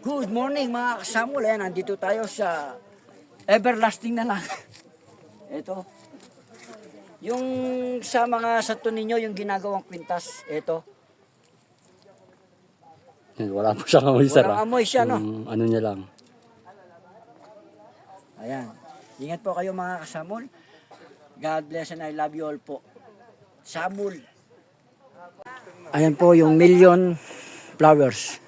Good morning mga kasamul. Ayan, nandito tayo sa everlasting na lang. Ito. Yung sa mga santo ninyo, yung ginagawang kwintas. Ito. Wala po siyang amoy, sir. Walang amoy siya, no? Ano niya lang. Ayan. Ingat po kayo mga kasamul. God bless and I love you all po. Samul. Ayan po yung million flowers.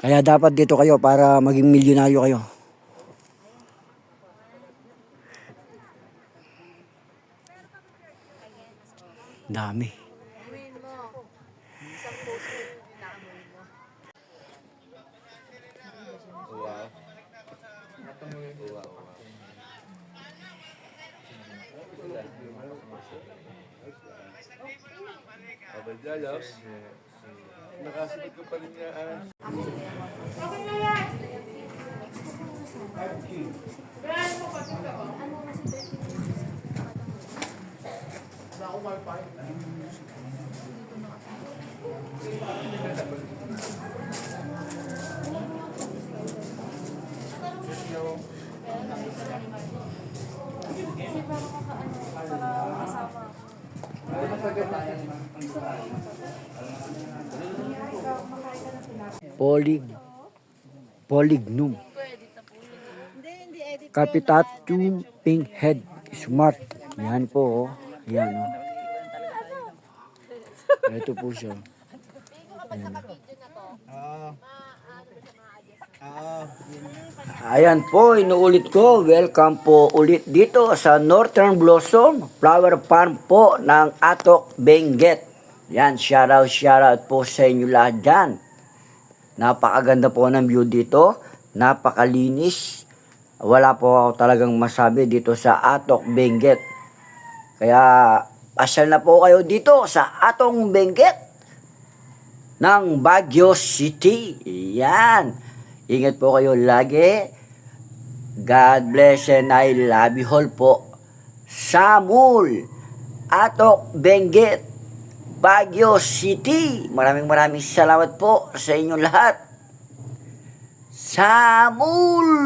Kaya dapat dito kayo para maging milyonaryo kayo. Dami. Abadyalos. Nakasunod ko pa rin niya. Polignum. Capitatum pink head smart. Yan po. Yan o. Ito po siya. Ayan po, inuulit ko. Welcome po ulit dito sa Northern Blossom Flower Farm po ng Atok, Benguet. Yan, shoutout po sa inyo lahat dyan. Napakaganda po ng view dito. Napakalinis. Wala po ako talagang masabi dito sa Atok, Benguet. Kaya, pasyal na po kayo dito sa Atong Benguet ng Baguio City. Yan. Ingat po kayo lagi. God bless and I love you all po. Samul, Atok, Benguet, Baguio City. Maraming salamat po sa inyong lahat. Samul!